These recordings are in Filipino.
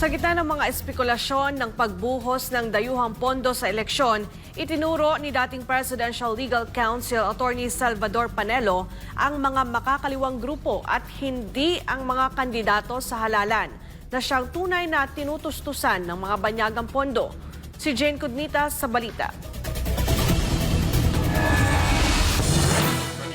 Sa gitna ng mga espekulasyon ng pagbuhos ng dayuhang pondo sa eleksyon, itinuro ni dating Presidential Legal Counsel Attorney Salvador Panelo ang mga makakaliwang grupo at hindi ang mga kandidato sa halalan na siyang tunay na tinutustusan ng mga banyagang pondo. Si Jane Cudnita sa balita.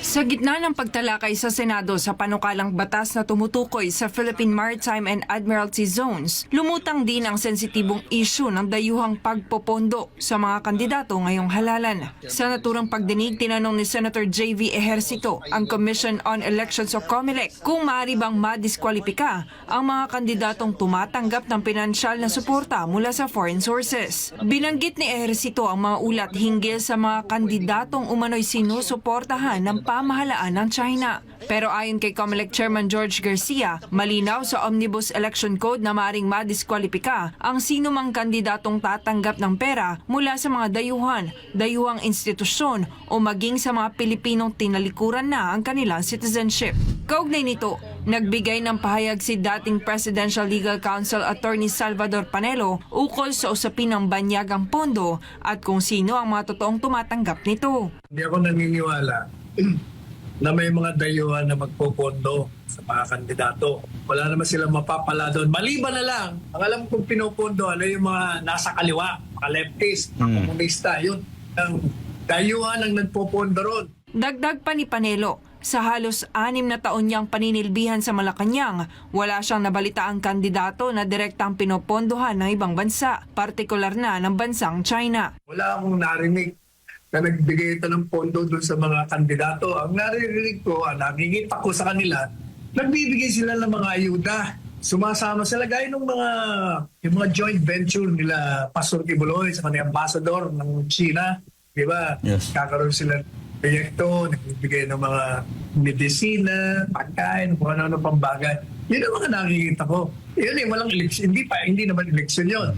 Sa gitna ng pagtalakay sa Senado sa panukalang batas na tumutukoy sa Philippine Maritime and Admiralty Zones, lumutang din ang sensitibong issue ng dayuhang pagpopondo sa mga kandidato ngayong halalan. Sa naturang pagdinig, tinanong ni Senator J.V. Ejercito ang Commission on Elections o COMELEC kung maaari bang madiskwalipika ang mga kandidatong tumatanggap ng pinansyal na suporta mula sa foreign sources. Binanggit ni Ejercito ang mga ulat hinggil sa mga kandidatong umano'y sinusuportahan ng pamahalaan ng China. Pero ayon kay COMELEC Chairman George Garcia, malinaw sa Omnibus Election Code na maaaring madiskwalipika ang sino mang kandidatong tatanggap ng pera mula sa mga dayuhang institusyon o maging sa mga Pilipinong tinalikuran na ang kanilang citizenship. Kaugnay nito, nagbigay ng pahayag si dating Presidential Legal Counsel Attorney Salvador Panelo ukol sa usapin ng banyagang pondo at kung sino ang mga totoong tumatanggap nito. Hindi ako naniniwala na may mga dayuhan na magpopondo sa mga kandidato. Wala naman silang mapapala doon. Maliban na lang, ang alam kong pinopondo, ano yung mga nasa kaliwa, mga leftist, mga komunista, yun. Ang dayuhan ang nagpopondo ron. Dagdag pa ni Panelo, sa halos 6 na taon niyang paninilbihan sa Malacanang, wala siyang nabalitaang kandidato na direktang pinopondohan ng ibang bansa, partikular na ng bansang China. Wala akong narinig na nagbigay ito ng pondo doon sa mga kandidato. Ang narinig ko, nakikita ko sa kanila, nagbibigay sila ng mga ayuda. Sumasama sila gaya ng yung mga joint venture nila Pastor Tibuloy sa kanila ambassador ng China. Di ba? Yes. Kakaroon sila ng proyekto, nagbibigay ng mga medisina, pagkain, kung ano-ano pang bagay. Yun ang mga nakikita ko. Yun walang eleksyon. Hindi naman eleksyon yun.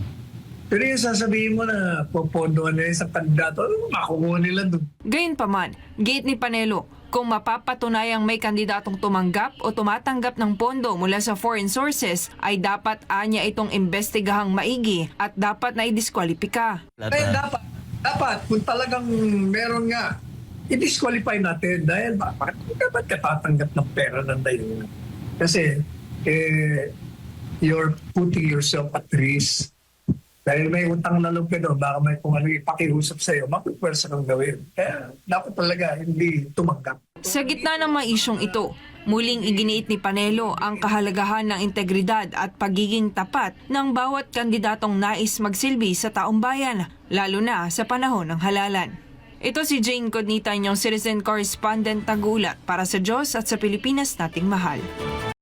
Pero yung sasabihin mo na popondohan na isang kandidato, makukuha nila doon. Gayunpaman, gate ni Panelo, kung mapapatunayang may kandidatong tumanggap o tumatanggap ng pondo mula sa foreign sources, ay dapat anya itong imbestigahang maigi at dapat na idiskwalipika. Dapat, kung talagang meron nga, i-disqualify natin dahil bakit dapat ka tatanggap ng pera ng dayuhan? Kasi you're putting yourself at risk. Dahil may utang na loob ka doon, baka may kung ano ipakiusap sa'yo, mapipwersa kang gawin. Kaya dapat talaga hindi tumanggap. Sa gitna ng mga isyong ito, muling iginiit ni Panelo ang kahalagahan ng integridad at pagiging tapat ng bawat kandidatong nais magsilbi sa taong bayan, lalo na sa panahon ng halalan. Ito si Jane Cudnita, inyong citizen correspondent tagulat para sa Diyos at sa Pilipinas nating mahal.